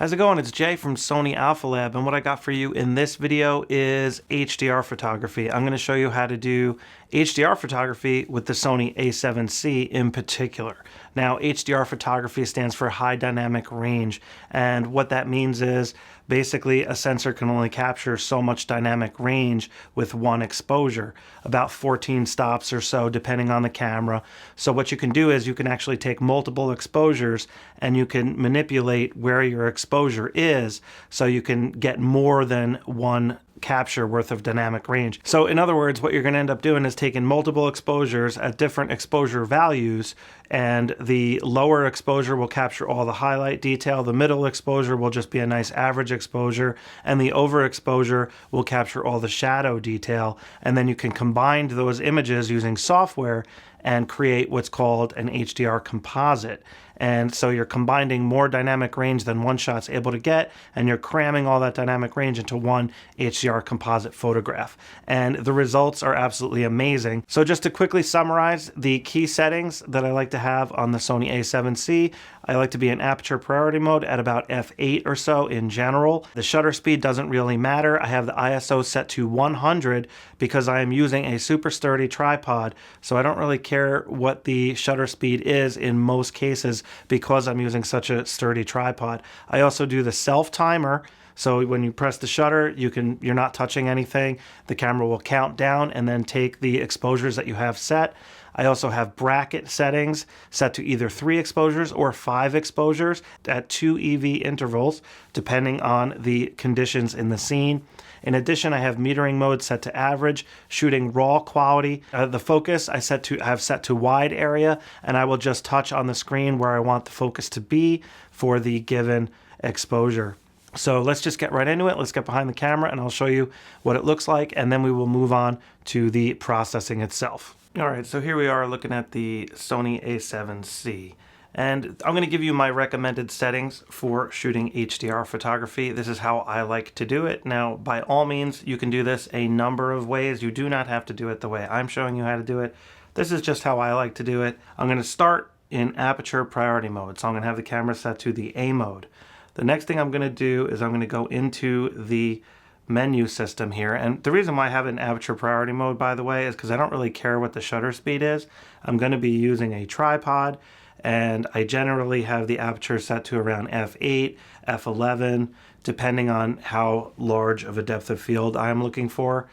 How's it going? It's Jay from Sony Alpha Lab, and what I got for you in this video is HDR photography. I'm going to show you how to do HDR photography with the Sony A7C in particular. Now, HDR photography stands for high dynamic range, and what that means is basically a sensor can only capture so much dynamic range with one exposure, about 14 stops or so depending on the camera. So what you can do is you can actually take multiple exposures and you can manipulate where your exposure is so you can get more than one capture worth of dynamic range. So in other words, what you're going to end up doing is taking multiple exposures at different exposure values, and the lower exposure will capture all the highlight detail, the middle exposure will just be a nice average exposure, and the overexposure will capture all the shadow detail. And then you can combine those images using software and create what's called an HDR composite. And so you're combining more dynamic range than one shot's able to get, and you're cramming all that dynamic range into one HDR composite photograph. And the results are absolutely amazing. So just to quickly summarize the key settings that I like to have on the Sony A7C, I like to be in aperture priority mode at about f8 or so in general. The shutter speed doesn't really matter. I have the ISO set to 100 because I am using a super sturdy tripod, so I don't really care what the shutter speed is in most cases because I'm using such a sturdy tripod. I also do the self timer. So when you press the shutter, you're not touching anything. The camera will count down and then take the exposures that you have set. I also have bracket settings set to either 3 exposures or 5 exposures at 2 EV intervals, depending on the conditions in the scene. In addition, I have metering mode set to average, shooting raw quality. The focus I have set to wide area, and I will just touch on the screen where I want the focus to be for the given exposure. So let's just get right into it. Let's get behind the camera and I'll show you what it looks like, and then we will move on to the processing itself. All right, so here we are looking at the Sony A7C. And I'm going to give you my recommended settings for shooting HDR photography. This is how I like to do it. Now, by all means, you can do this a number of ways. You do not have to do it the way I'm showing you how to do it. This is just how I like to do it. I'm going to start in aperture priority mode. So I'm going to have the camera set to the A mode. The next thing I'm going to do is I'm going to go into the menu system here. And the reason why I have it in aperture priority mode, by the way, is because I don't really care what the shutter speed is. I'm going to be using a tripod, and I generally have the aperture set to around f8, f11, depending on how large of a depth of field I'm looking for.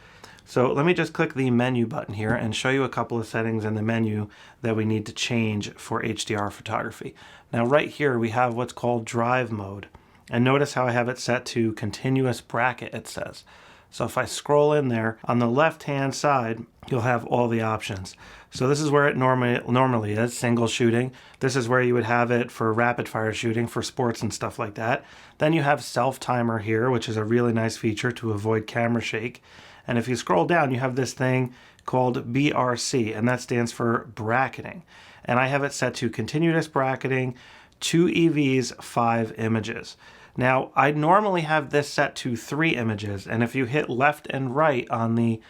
So let me just click the menu button here and show you a couple of settings in the menu that we need to change for HDR photography. Now right here we have what's called drive mode. And notice how I have it set to continuous bracket, it says. So if I scroll in there, on the left-hand side, you'll have all the options. So this is where it normally is, single shooting. This is where you would have it for rapid fire shooting, for sports and stuff like that. Then you have self-timer here, which is a really nice feature to avoid camera shake. And if you scroll down, you have this thing called BRC, and that stands for bracketing. And I have it set to continuous bracketing, 2 EVs, 5 images. Now, I normally have this set to 3 images, and if you hit left and right on the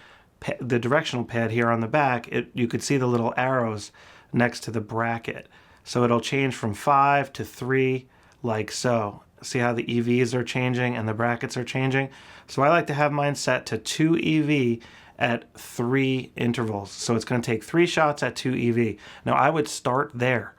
directional pad here on the back, you could see the little arrows next to the bracket. So it'll change from 5 to 3, like so. See how the EVs are changing and the brackets are changing? So I like to have mine set to 2 EV at 3 intervals. So it's going to take 3 shots at 2 EV. Now I would start there,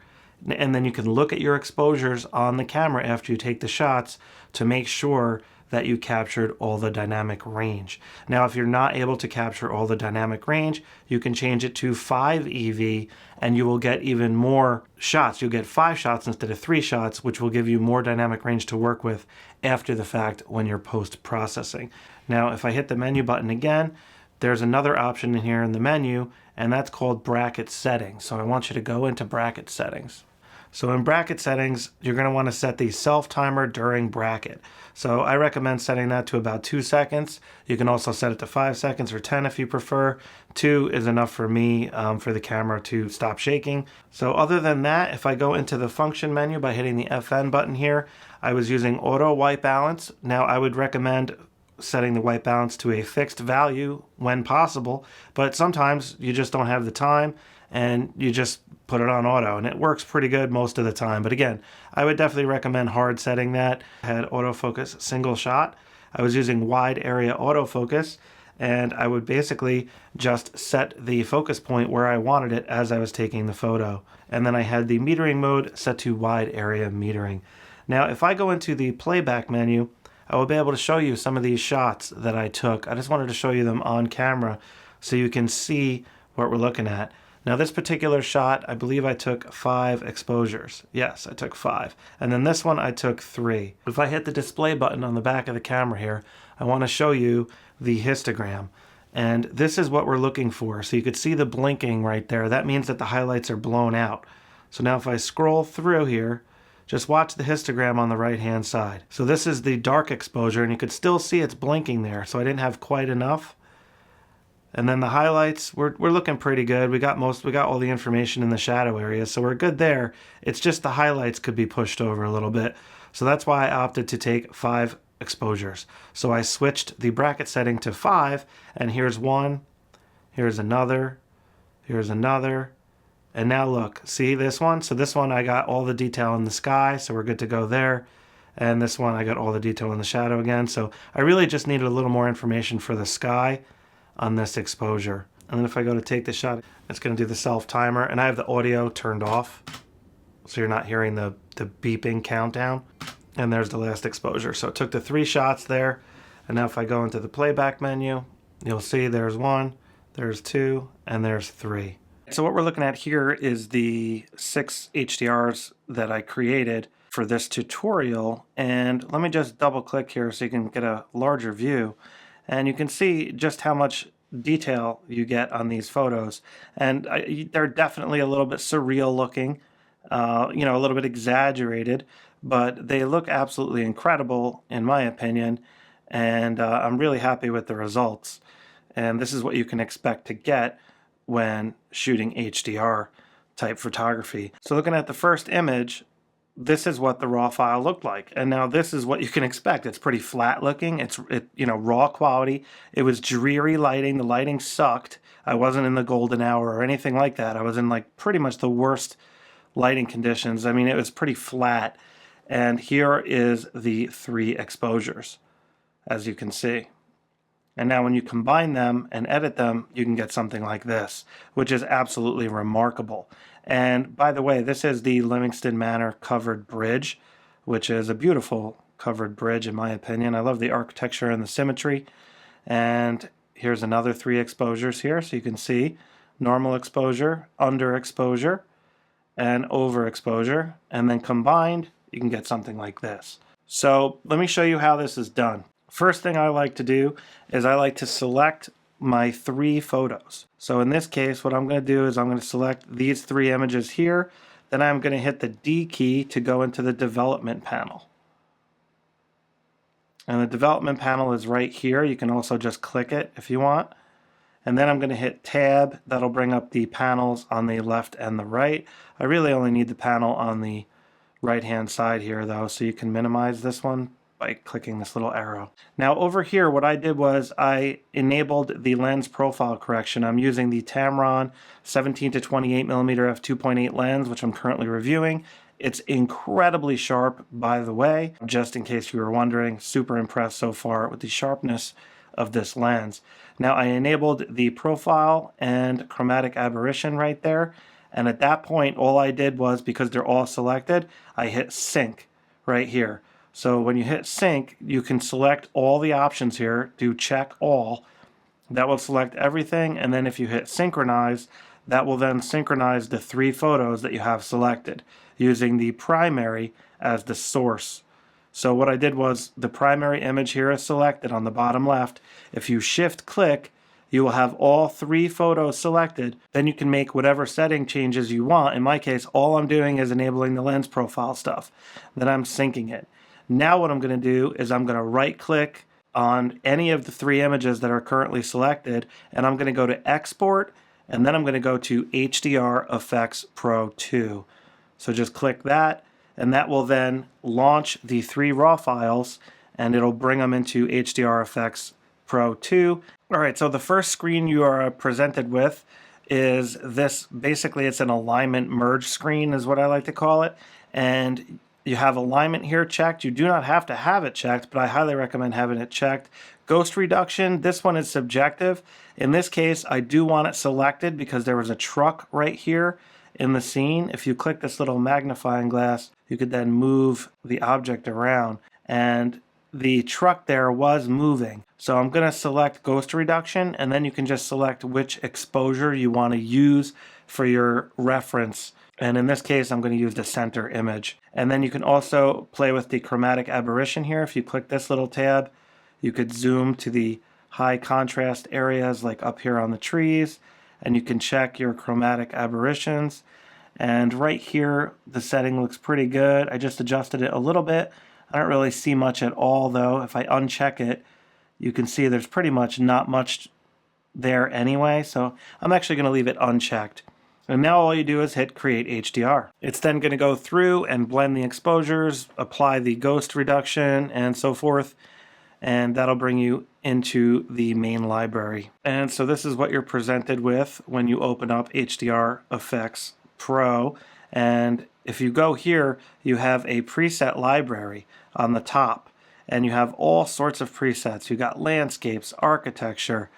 and then you can look at your exposures on the camera after you take the shots to make sure that you captured all the dynamic range. Now, if you're not able to capture all the dynamic range, you can change it to 5 EV and you will get even more shots. You'll get 5 shots instead of 3 shots, which will give you more dynamic range to work with after the fact when you're post-processing. Now, if I hit the menu button again, there's another option in here in the menu, and that's called bracket settings. So I want you to go into bracket settings. So in bracket settings, you're going to want to set the self-timer during bracket. So I recommend setting that to about 2 seconds. You can also set it to 5 seconds or 10 if you prefer. 2 is enough for me for the camera to stop shaking. So other than that, if I go into the function menu by hitting the FN button here, I was using auto white balance. Now I would recommend setting the white balance to a fixed value when possible, but sometimes you just don't have the time and you just put it on auto, and it works pretty good most of the time. But again, I would definitely recommend hard setting that. I had autofocus single shot. I was using wide area autofocus, and I would basically just set the focus point where I wanted it as I was taking the photo. And then I had the metering mode set to wide area metering. Now, if I go into the playback menu, I will be able to show you some of these shots that I took. I just wanted to show you them on camera so you can see what we're looking at. Now, this particular shot, I believe I took 5 exposures. Yes, I took 5. And then this one, I took 3. If I hit the display button on the back of the camera here, I want to show you the histogram. And this is what we're looking for. So you could see the blinking right there. That means that the highlights are blown out. So now if I scroll through here, just watch the histogram on the right-hand side. So this is the dark exposure, and you could still see it's blinking there. So I didn't have quite enough. And then the highlights, we're looking pretty good. We got all the information in the shadow area, so we're good there. It's just the highlights could be pushed over a little bit. So that's why I opted to take 5 exposures. So I switched the bracket setting to 5, and here's one, here's another, and now look, see this one? So this one I got all the detail in the sky, so we're good to go there. And this one I got all the detail in the shadow again. So I really just needed a little more information for the sky on this exposure. And then if I go to take the shot, it's going to do the self timer, and I have the audio turned off so you're not hearing the beeping countdown. And there's the last exposure. So it took the 3 shots there, and now if I go into the playback menu, you'll see there's 1, there's 2, and there's 3. So what we're looking at here is the 6 HDRs that I created for this tutorial, and let me just double click here so you can get a larger view. And you can see just how much detail you get on these photos. And they're definitely a little bit surreal looking, a little bit exaggerated, but they look absolutely incredible in my opinion. And I'm really happy with the results. And this is what you can expect to get when shooting HDR type photography. So looking at the first image, this is what the raw file looked like. And now this is what you can expect. It's pretty flat looking. It's raw quality. It was dreary lighting. The lighting sucked. I wasn't in the golden hour or anything like that. I was in like pretty much the worst lighting conditions. I mean, it was pretty flat. And here is the 3 exposures, as you can see. And now when you combine them and edit them, you can get something like this, which is absolutely remarkable. And by the way, this is the Livingston Manor covered bridge, which is a beautiful covered bridge in my opinion. I love the architecture and the symmetry. And here's another 3 exposures here, so you can see normal exposure, underexposure, and overexposure. And then combined, you can get something like this. So let me show you how this is done. First thing I like to do is I like to select my 3 photos. So in this case, what I'm going to do is I'm going to select these 3 images here. Then I'm going to hit the D key to go into the development panel. And the development panel is right here. You can also just click it if you want. And then I'm going to hit Tab. That'll bring up the panels on the left and the right. I really only need the panel on the right-hand side here though, so you can minimize this one by clicking this little arrow. Now over here, what I did was I enabled the lens profile correction. I'm using the Tamron 17 to 28 millimeter f2.8 lens, which I'm currently reviewing. It's incredibly sharp, by the way, just in case you were wondering. Super impressed so far with the sharpness of this lens. Now I enabled the profile and chromatic aberration right there. And at that point, all I did was, because they're all selected, I hit sync right here. So when you hit sync, you can select all the options here, do check all. That will select everything, and then if you hit synchronize, that will then synchronize the 3 photos that you have selected, using the primary as the source. So what I did was, the primary image here is selected on the bottom left. If you shift click, you will have all 3 photos selected. Then you can make whatever setting changes you want. In my case, all I'm doing is enabling the lens profile stuff. Then I'm syncing it. Now what I'm going to do is I'm going to right click on any of the 3 images that are currently selected, and I'm going to go to Export, and then I'm going to go to HDR Effects Pro 2. So just click that, and that will then launch the 3 raw files, and it'll bring them into HDR Effects Pro 2. All right, so the first screen you are presented with is this. Basically, it's an alignment merge screen is what I like to call it. And you have alignment here checked. You do not have to have it checked, but I highly recommend having it checked. Ghost reduction, this one is subjective. In this case, I do want it selected because there was a truck right here in the scene. If you click this little magnifying glass, you could then move the object around, and the truck there was moving. So I'm going to select ghost reduction, and then you can just select which exposure you want to use for your reference. And in this case, I'm going to use the center image. And then you can also play with the chromatic aberration here. If you click this little tab, you could zoom to the high contrast areas like up here on the trees, and you can check your chromatic aberrations. And right here, the setting looks pretty good. I just adjusted it a little bit. I don't really see much at all though. If I uncheck it, you can see there's pretty much not much there anyway. So I'm actually going to leave it unchecked. And now all you do is hit Create HDR. It's then going to go through and blend the exposures, apply the ghost reduction, and so forth. And that'll bring you into the main library. And so this is what you're presented with when you open up HDR Effects Pro. And if you go here, you have a preset library on the top. And you have all sorts of presets. You got landscapes, architecture,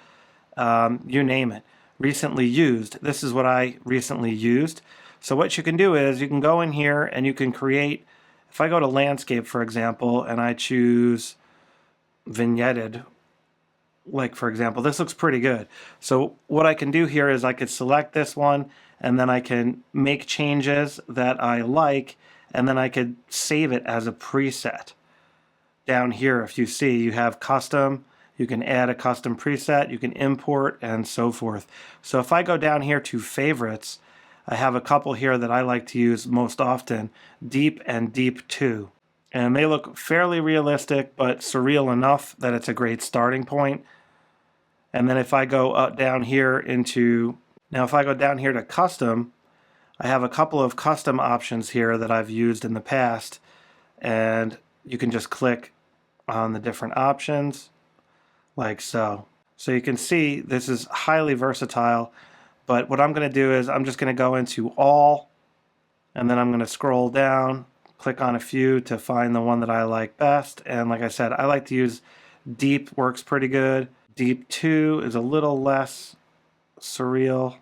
you name it. Recently used. This is what I recently used. So what you can do is you can go in here and you can create, if I go to landscape, for example, and I choose vignetted, like for example, this looks pretty good. So what I can do here is I could select this one, and then I can make changes that I like, and then I could save it as a preset. Down here, if you see, you have custom. You can add a custom preset, you can import, and so forth. So if I go down here to favorites, I have a couple here that I like to use most often, Deep and Deep 2. And they look fairly realistic, but surreal enough that it's a great starting point. And then if I go down here into, now if I go down here to custom, I have a couple of custom options here that I've used in the past. And you can just click on the different options. Like so. So you can see this is highly versatile, but what I'm going to do is I'm just going to go into all, and then I'm going to scroll down, click on a few to find the one that I like best. And like I said, I like to use Deep, works pretty good. Deep 2 is a little less surreal.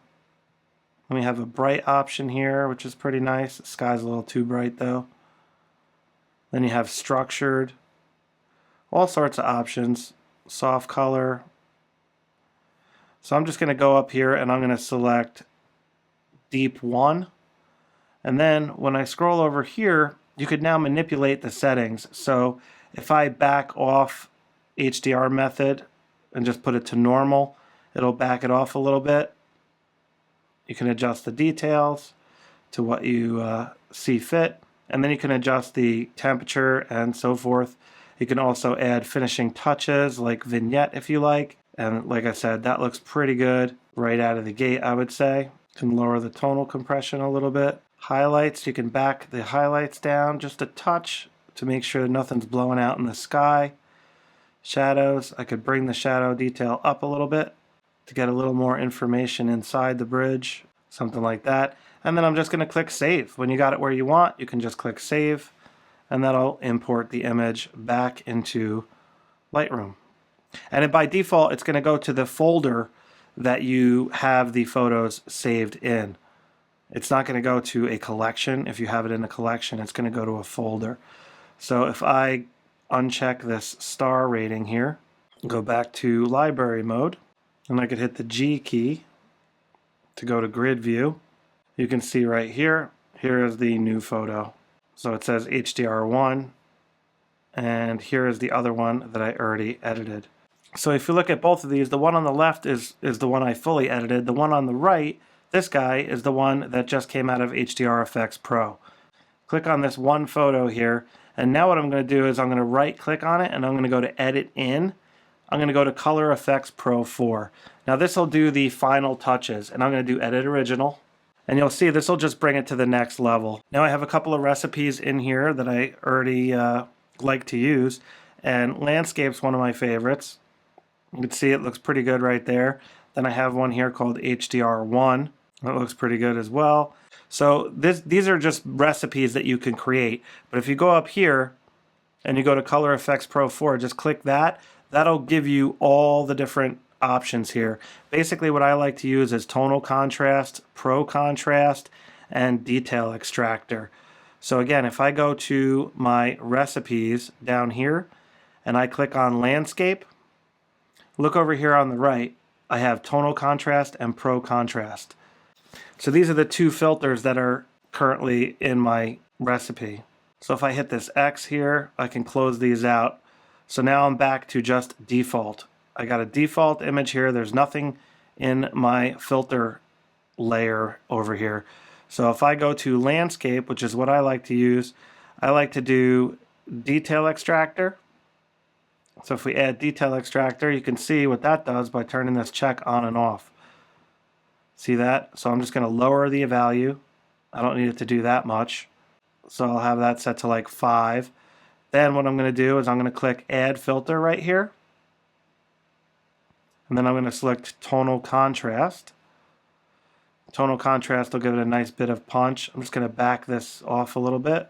Then we have a bright option here, which is pretty nice. The sky's a little too bright though. Then you have structured, all sorts of options. Soft color. So I'm just going to go up here and I'm going to select Deep 1. And then when I scroll over here, you could now manipulate the settings. So if I back off HDR method and just put it to normal, it'll back it off a little bit. You can adjust the details to what you see fit. And then you can adjust the temperature and so forth. You can also add finishing touches like vignette if you like. And like I said, that looks pretty good right out of the gate, I would say. You can lower the tonal compression a little bit. Highlights, you can back the highlights down just a touch to make sure nothing's blowing out in the sky. Shadows, I could bring the shadow detail up a little bit to get a little more information inside the bridge, something like that. And then I'm just going to click Save. When you got it where you want, you can just click Save, and that'll import the image back into Lightroom. And by default, it's going to go to the folder that you have the photos saved in. It's not going to go to a collection. If you have it in a collection, it's going to go to a folder. So if I uncheck this star rating here, go back to library mode, and I could hit the G key to go to grid view. You can see right here, here is the new photo. So it says HDR1, and here is the other one that I already edited. So if you look at both of these, the one on the left is the one I fully edited. The one on the right, this guy, is the one that just came out of HDR Effects Pro. Click on this one photo here, and now what I'm going to do is I'm going to right click on it and I'm going to go to Edit In. I'm going to go to Color Effects Pro 4. Now this will do the final touches, and I'm going to do Edit Original. And you'll see this will just bring it to the next level. Now I have a couple of recipes in here that I already like to use. And landscape's one of my favorites. You can see it looks pretty good right there. Then I have one here called HDR1. That looks pretty good as well. So these are just recipes that you can create. But if you go up here and you go to Color Effects Pro 4, just click that. That'll give you all the different options here. Basically what I like to use is tonal contrast, pro contrast, and detail extractor. So again, if I go to my recipes down here and I click on landscape, look over here on the right, I have tonal contrast and pro contrast. So these are the two filters that are currently in my recipe. So if I hit this X here, I can close these out. So now I'm back to just default. I got a default image here. There's nothing in my filter layer over here. So if I go to landscape, which is what I like to use, I like to do detail extractor. So if we add detail extractor, you can see what that does by turning this check on and off. See that? So I'm just going to lower the value. I don't need it to do that much. So I'll have that set to like 5. Then what I'm going to do is I'm going to click add filter right here. And then I'm going to select tonal contrast. Tonal contrast will give it a nice bit of punch. I'm just going to back this off a little bit.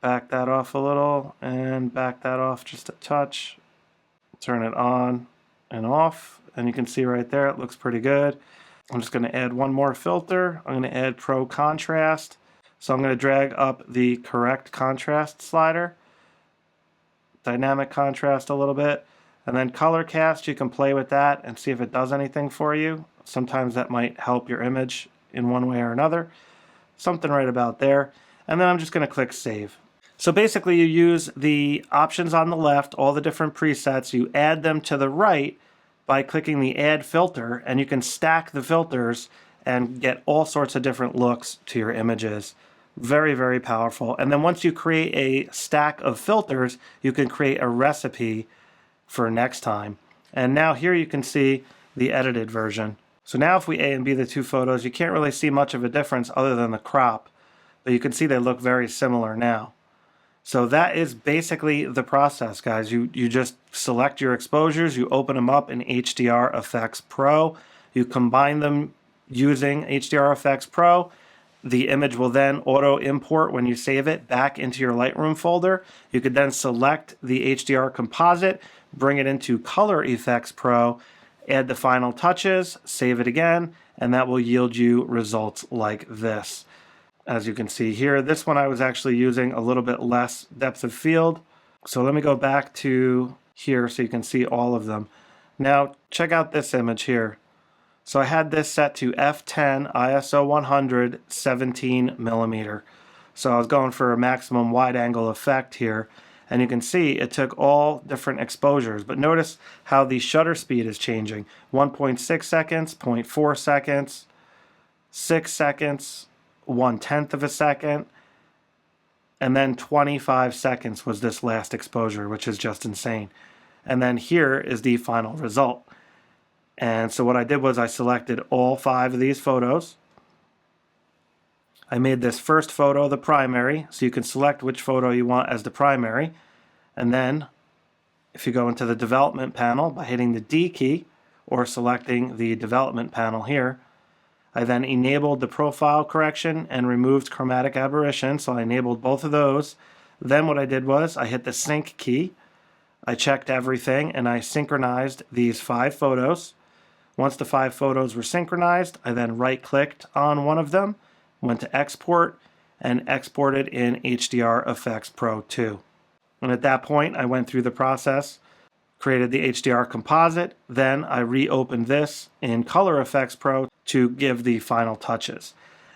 Back that off a little and back that off just a touch. Turn it on and off. And you can see right there it looks pretty good. I'm just going to add one more filter. I'm going to add pro contrast. So I'm going to drag up the correct contrast slider. Dynamic contrast a little bit. And then color cast, you can play with that and see if it does anything for you. Sometimes that might help your image in one way or another. Something right about there. And then I'm just going to click save. So basically you use the options on the left, all the different presets, you add them to the right by clicking the add filter, and you can stack the filters and get all sorts of different looks to your images. Very, very powerful. And then once you create a stack of filters, you can create a recipe for next time. And now here you can see the edited version. So now if we A and B the two photos, you can't really see much of a difference other than the crop, but you can see they look very similar now. So that is basically the process, guys. You just select your exposures, you open them up in HDR Effects Pro, you combine them using HDR Effects Pro. The image will then auto import when you save it back into your Lightroom folder. You could then select the HDR composite, bring it into Color Effects Pro, add the final touches, save it again, and that will yield you results like this. As you can see here, this one I was actually using a little bit less depth of field. So let me go back to here so you can see all of them. Now check out this image here. So I had this set to f10 ISO 100 17 millimeter. So I was going for a maximum wide angle effect here. And you can see it took all different exposures. But notice how the shutter speed is changing. 1.6 seconds, 0.4 seconds, 6 seconds, 1/10 of a second, and then 25 seconds was this last exposure, which is just insane. And then here is the final result. And so what I did was I selected all 5 of these photos. I made this first photo the primary, so you can select which photo you want as the primary. And then if you go into the development panel by hitting the D key or selecting the development panel here, I then enabled the profile correction and removed chromatic aberration, so I enabled both of those. Then what I did was I hit the sync key, I checked everything, and I synchronized these 5 photos. Once the 5 photos were synchronized, I then right-clicked on one of them, went to export, and exported in HDR Effects Pro 2. And at that point, I went through the process, created the HDR composite, then I reopened this in Color Effects Pro to give the final touches.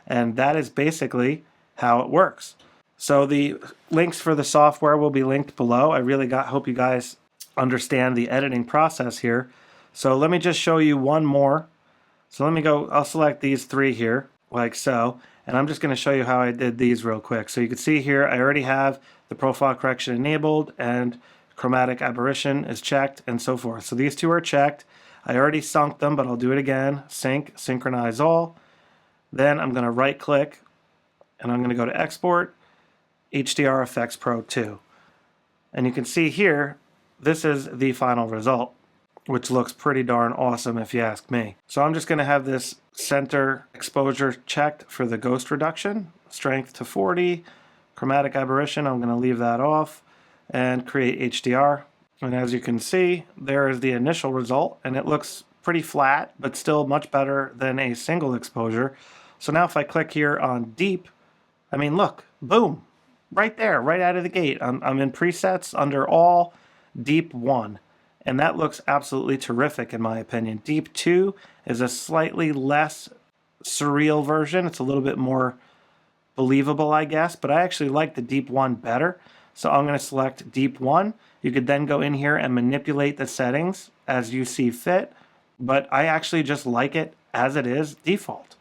And that is basically how it works. So the links for the software will be linked below. I really hope you guys understand the editing process here. So let me just show you one more. So let me go, I'll select these 3 here, like so, and I'm just going to show you how I did these real quick. So you can see here, I already have the profile correction enabled and chromatic aberration is checked and so forth. So these 2 are checked. I already sunk them, but I'll do it again. Sync, synchronize all. Then I'm going to right click and I'm going to go to export, HDR Effects Pro 2. And you can see here, this is the final result. which looks pretty darn awesome if you ask me. So I'm just going to have this center exposure checked for the ghost reduction, strength to 40, chromatic aberration, I'm going to leave that off, and create HDR. And as you can see, there is the initial result, and it looks pretty flat, but still much better than a single exposure. So now if I click here on deep, I mean, look, boom, right there, right out of the gate. I'm in presets under all, deep 1. And that looks absolutely terrific in my opinion. Deep 2 is a slightly less surreal version. It's a little bit more believable, I guess, but I actually like the Deep 1 better. So I'm going to select Deep 1. You could then go in here and manipulate the settings as you see fit, but I actually just like it as it is default.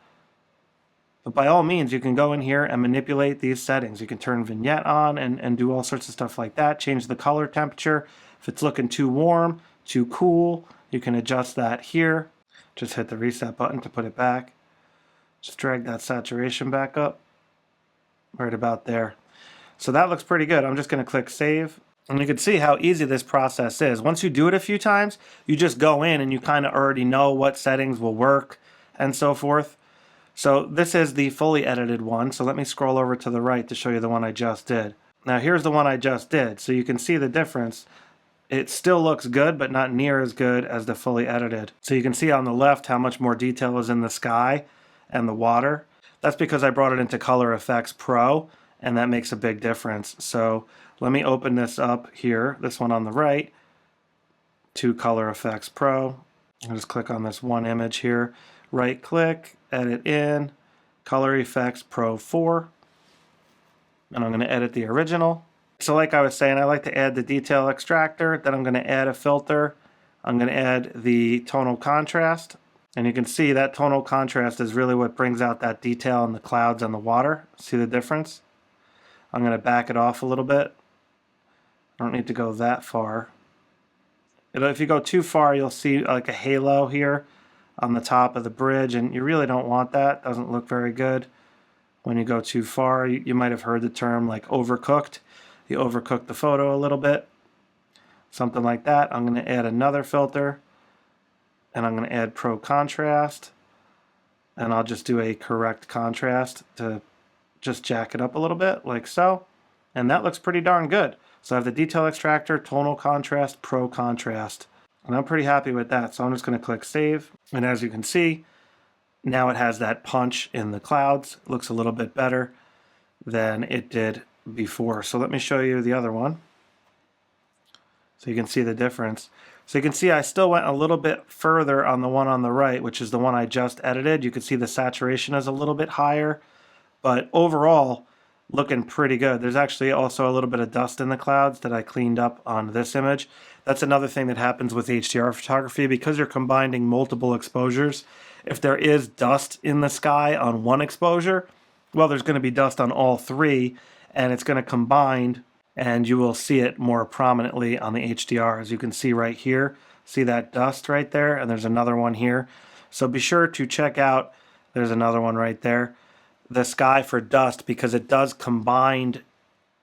But by all means, you can go in here and manipulate these settings. You can turn vignette on and do all sorts of stuff like that. Change the color temperature. If it's looking too warm, too cool, you can adjust that here. Just hit the reset button to put it back. Just drag that saturation back up. Right about there. So that looks pretty good. I'm just going to click save. And you can see how easy this process is. Once you do it a few times, you just go in and you kind of already know what settings will work and so forth. So this is the fully edited one. So let me scroll over to the right to show you the one I just did. Now here's the one I just did. So you can see the difference. It still looks good, but not near as good as the fully edited. So you can see on the left how much more detail is in the sky and the water. That's because I brought it into Color Effects Pro, and that makes a big difference. So let me open this up here, this one on the right, to Color Effects Pro. I'll just click on this one image here, right click, edit in, Color Effects Pro 4, and I'm going to edit the original. So like I was saying, I like to add the detail extractor, then I'm going to add a filter, I'm going to add the tonal contrast, and you can see that tonal contrast is really what brings out that detail in the clouds and the water. See the difference? I'm going to back it off a little bit. I don't need to go that far. If you go too far, you'll see like a halo here on the top of the bridge, and you really don't want that. It doesn't look very good when you go too far. You might have heard the term like overcooked. You overcook the photo a little bit, something like that. I'm going to add another filter, and I'm going to add Pro Contrast, and I'll just do a correct contrast to just jack it up a little bit, like so, and that looks pretty darn good. So I have the detail extractor, tonal contrast, Pro Contrast, and I'm pretty happy with that. So I'm just going to click save, and as you can see, now it has that punch in the clouds. It looks a little bit better than it did before. So let me show you the other one so you can see the difference. So you can see I still went a little bit further on the one on the right, which is the one I just edited. You can see the saturation is a little bit higher, but overall looking pretty good. There's actually also a little bit of dust in the clouds that I cleaned up on this image. That's another thing that happens with HDR photography because you're combining multiple exposures. If there is dust in the sky on one exposure, well, there's going to be dust on all three, and it's going to combine, and you will see it more prominently on the HDR. As you can see right here, see that dust right there, and there's another one here. So be sure to check out, there's another one right there, the sky for dust, because it does combine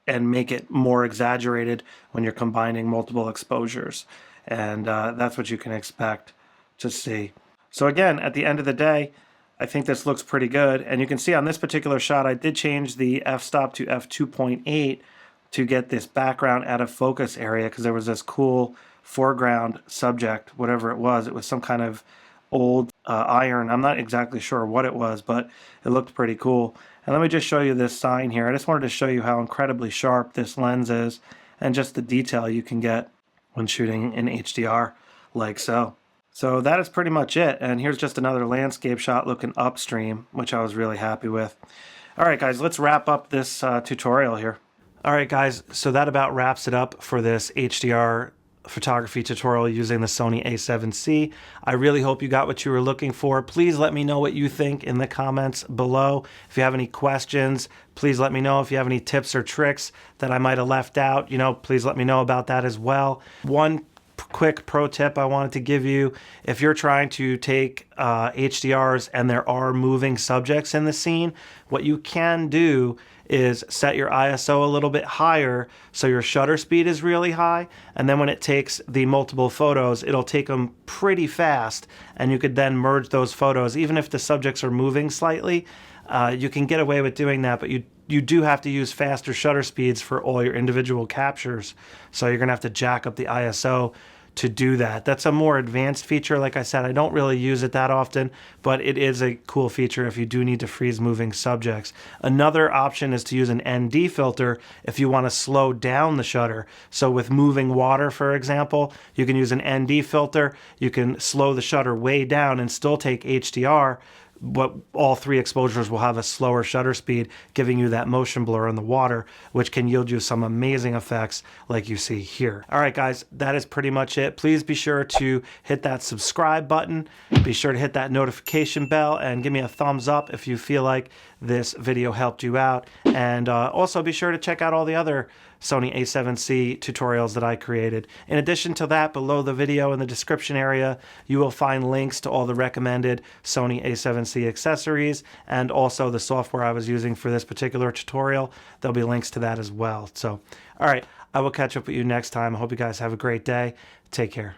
and make it more exaggerated when you're combining multiple exposures. And that's what you can expect to see. So again, at the end of the day, I think this looks pretty good. And you can see on this particular shot, I did change the f-stop to f2.8 to get this background out of focus area because there was this cool foreground subject, whatever it was. It was some kind of old iron. I'm not exactly sure what it was, but it looked pretty cool. And let me just show you this sign here. I just wanted to show you how incredibly sharp this lens is and just the detail you can get when shooting in HDR like so. So that is pretty much it. And here's just another landscape shot looking upstream, which I was really happy with. All right, guys, let's wrap up this tutorial here. All right, guys, so that about wraps it up for this HDR photography tutorial using the Sony A7C. I really hope you got what you were looking for. Please let me know what you think in the comments below. If you have any questions, please let me know. If you have any tips or tricks that I might have left out, please let me know about that as well. One quick pro tip I wanted to give you: if you're trying to take HDRs and there are moving subjects in the scene, what you can do is set your ISO a little bit higher so your shutter speed is really high, and then when it takes the multiple photos, it'll take them pretty fast, and you could then merge those photos. Even if the subjects are moving slightly, you can get away with doing that, but you do have to use faster shutter speeds for all your individual captures, so you're gonna have to jack up the ISO to do that. That's a more advanced feature. Like I said, I don't really use it that often, but it is a cool feature if you do need to freeze moving subjects. Another option is to use an ND filter if you want to slow down the shutter. So with moving water, for example, you can use an ND filter. You can slow the shutter way down and still take HDR, but all 3 exposures will have a slower shutter speed, giving you that motion blur in the water, which can yield you some amazing effects like you see here. All right, guys, that is pretty much it. Please be sure to hit that subscribe button. Be sure to hit that notification bell and give me a thumbs up if you feel like this video helped you out. And also be sure to check out all the other Sony A7C tutorials that I created. In addition to that, below the video in the description area, you will find links to all the recommended Sony A7C accessories and also the software I was using for this particular tutorial. There'll be links to that as well. So, all right, I will catch up with you next time. I hope you guys have a great day. Take care.